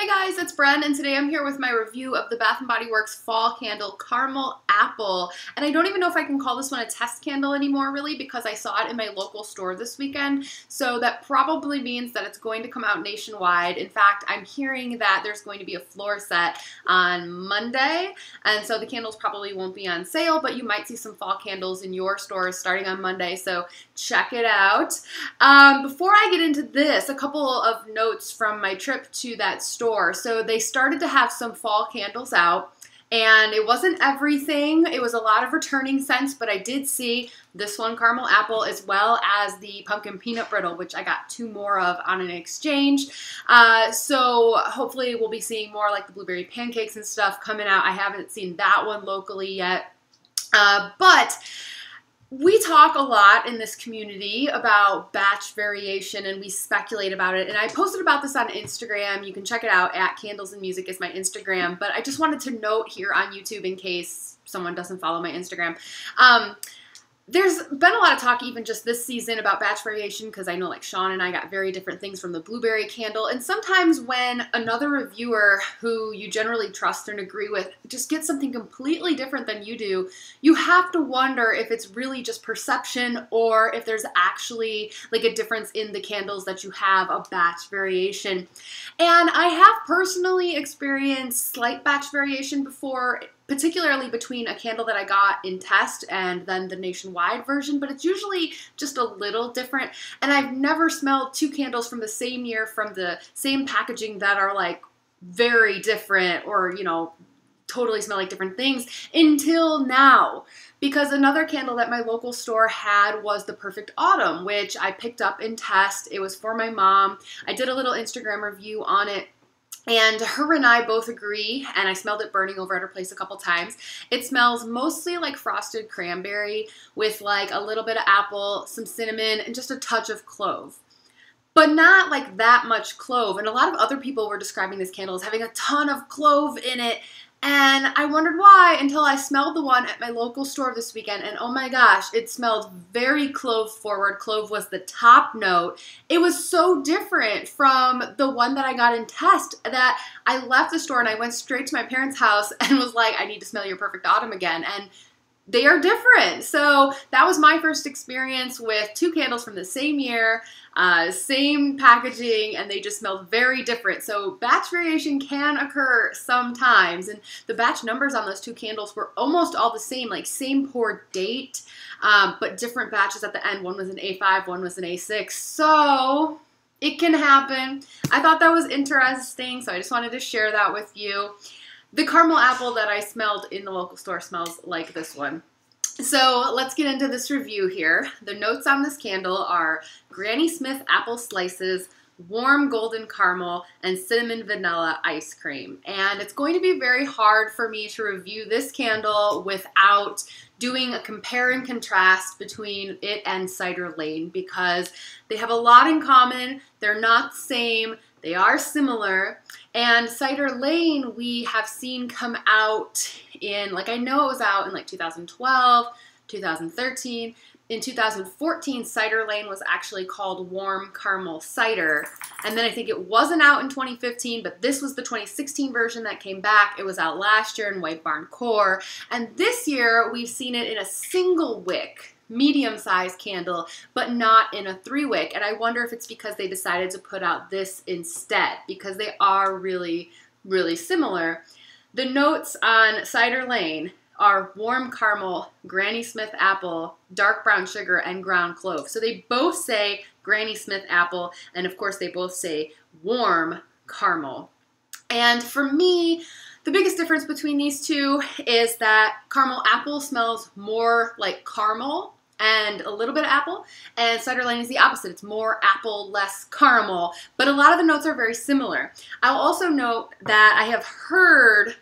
Hey guys, it's Bren, and today I'm here with my review of the Bath & Body Works Fall Candle Caramel Apple. And I don't even know if I can call this one a test candle anymore, really, because I saw it in my local store this weekend. So that probably means that it's going to come out nationwide. In fact, I'm hearing that there's going to be a floor set on Monday, and so the candles probably won't be on sale, but you might see some fall candles in your stores starting on Monday, so check it out. Before I get into this, a couple of notes from my trip to that store. So they started to have some fall candles out, and it wasn't everything. It was a lot of returning scents, but I did see this one, Caramel Apple, as well as the Pumpkin Peanut Brittle, which I got 2 more of on an exchange. So hopefully we'll be seeing more like the Blueberry Pancakes and stuff coming out. I haven't seen that one locally yet, but we talk a lot in this community about batch variation, and we speculate about it. And I posted about this on Instagram. You can check it out at Candles and Music is my Instagram. But I just wanted to note here on YouTube, in case someone doesn't follow my Instagram, there's been a lot of talk even just this season about batch variation, because I know like Sean and I got very different things from the blueberry candle. And sometimes when another reviewer who you generally trust and agree with just gets something completely different than you do, you have to wonder if it's really just perception or if there's actually like a difference in the candles that you have a batch variation. And I have personally experienced slight batch variation before, particularly between a candle that I got in test and then the nationwide version, but it's usually just a little different. And I've never smelled 2 candles from the same year from the same packaging that are like very different or, you know, totally smell like different things until now. Because another candle that my local store had was the Perfect Autumn, which I picked up in test. It was for my mom. I did a little Instagram review on it. And her and I both agree, and I smelled it burning over at her place a couple times. It smells mostly like frosted cranberry with like a little bit of apple, some cinnamon, and just a touch of clove. But not like that much clove. And a lot of other people were describing this candle as having a ton of clove in it. And I wondered why until I smelled the one at my local store this weekend, and oh my gosh, it smelled very clove forward. Clove was the top note. It was so different from the one that I got in test that I left the store and I went straight to my parents' house and was like, I need to smell your Perfect Autumn again. And they are different. So that was my first experience with 2 candles from the same year, same packaging, and they just smelled very different. So batch variation can occur sometimes, and the batch numbers on those 2 candles were almost all the same, like same pour date, but different batches at the end. One was an A5, one was an A6. So it can happen. I thought that was interesting, so I just wanted to share that with you. The caramel apple that I smelled in the local store smells like this one. So let's get into this review here. The notes on this candle are Granny Smith apple slices, warm golden caramel, and cinnamon vanilla ice cream. And it's going to be very hard for me to review this candle without doing a compare and contrast between it and Cider Lane, because they have a lot in common. They're not the same. They are similar. And Cider Lane we have seen come out in, like I know it was out in like 2012, 2013. In 2014, Cider Lane was actually called Warm Caramel Cider. And then I think it wasn't out in 2015, but this was the 2016 version that came back. It was out last year in White Barn Core. And this year, we've seen it in a single wick, medium-sized candle, but not in a 3-wick. And I wonder if it's because they decided to put out this instead, because they are really, really similar. The notes on Cider Lane are warm caramel, Granny Smith apple, dark brown sugar, and ground clove. So they both say Granny Smith apple, and of course they both say warm caramel. And for me, the biggest difference between these two is that caramel apple smells more like caramel and a little bit of apple, and Cider Lane is the opposite. It's more apple, less caramel, but a lot of the notes are very similar. I'll also note that I have heard,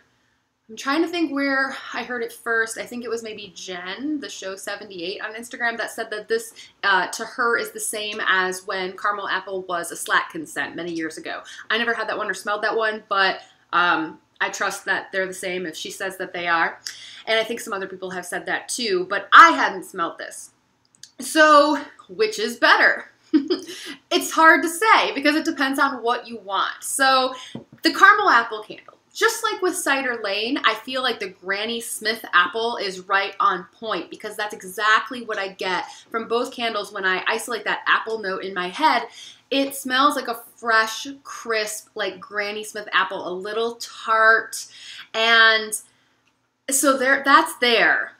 I'm trying to think where I heard it first. I think it was maybe Jen, the show 78 on Instagram, that said that this to her is the same as when caramel apple was a Slatkin scent many years ago. I never had that one or smelled that one, but I trust that they're the same if she says that they are. And I think some other people have said that too, but I hadn't smelled this. So which is better? It's hard to say because it depends on what you want. So the caramel apple candle, just like with Cider Lane, I feel like the Granny Smith apple is right on point because that's exactly what I get from both candles when I isolate that apple note in my head. It smells like a fresh, crisp, like Granny Smith apple, a little tart. And so that's there,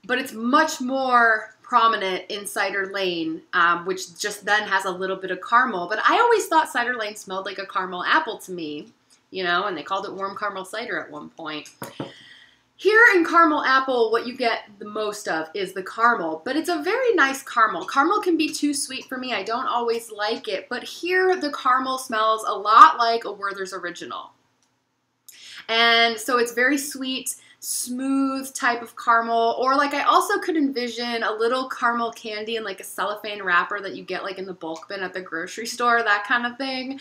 but it's much more prominent in Cider Lane, which just then has a little bit of caramel. But I always thought Cider Lane smelled like a caramel apple to me, you know, and they called it warm caramel cider at one point. Here in caramel apple, what you get the most of is the caramel, but it's a very nice caramel. Caramel can be too sweet for me. I don't always like it, but here the caramel smells a lot like a Werther's Original. And so it's very sweet, smooth type of caramel, or like I also could envision a little caramel candy in like a cellophane wrapper that you get like in the bulk bin at the grocery store, that kind of thing.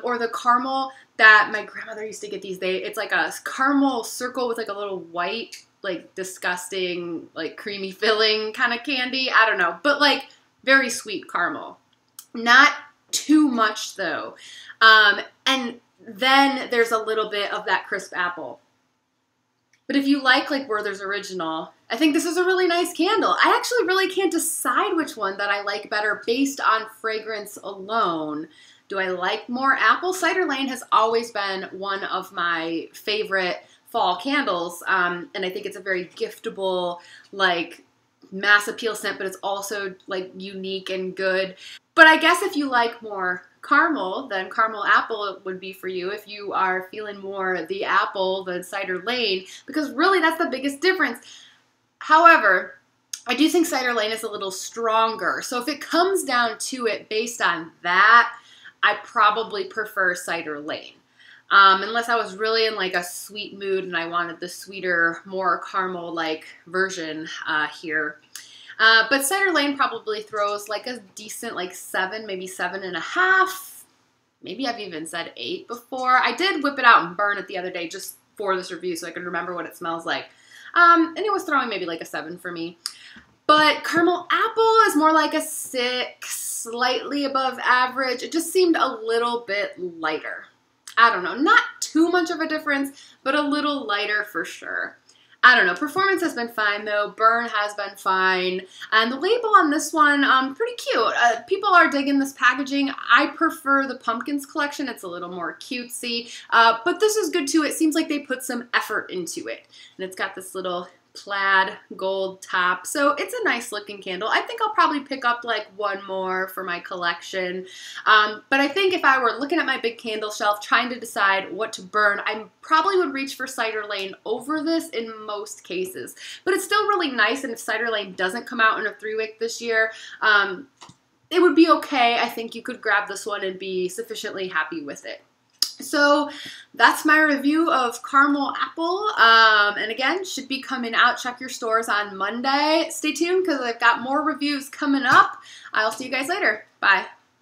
Or the caramel that my grandmother used to get these days. It's like a caramel circle with like a little white, like disgusting, like creamy filling kind of candy. I don't know, but like very sweet caramel. Not too much though. And then there's a little bit of that crisp apple. But if you like Werther's Original, I think this is a really nice candle. I actually really can't decide which one that I like better based on fragrance alone. Do I like more apple? Cider Lane has always been one of my favorite fall candles, and I think it's a very giftable, like, mass appeal scent, but it's also like unique and good. But I guess if you like more caramel, then caramel apple would be for you if you are feeling more the apple than Cider Lane, because really that's the biggest difference. However, I do think Cider Lane is a little stronger. So if it comes down to it based on that, I probably prefer Cider Lane. Unless I was really in like a sweet mood and I wanted the sweeter, more caramel-like version here. But Cider Lane probably throws like a decent like 7, maybe 7.5. Maybe I've even said 8 before. I did whip it out and burn it the other day just for this review so I could remember what it smells like. And it was throwing maybe like a 7 for me. But caramel apple is more like a 6, slightly above average. It just seemed a little bit lighter. I don't know, not too much of a difference, but a little lighter for sure. I don't know, performance has been fine though, burn has been fine, and the label on this one, pretty cute. People are digging this packaging. I prefer the Pumpkins collection, it's a little more cutesy, but this is good too. It seems like they put some effort into it, and it's got this little plaid gold top, so it's a nice looking candle. I think I'll probably pick up like one more for my collection, but I think if I were looking at my big candle shelf trying to decide what to burn, I probably would reach for Cider Lane over this in most cases, but it's still really nice, and if Cider Lane doesn't come out in a 3-wick this year, it would be okay. I think you could grab this one and be sufficiently happy with it. So that's my review of Caramel Apple, and again, should be coming out. Check your stores on Monday. Stay tuned because I've got more reviews coming up. I'll see you guys later. Bye.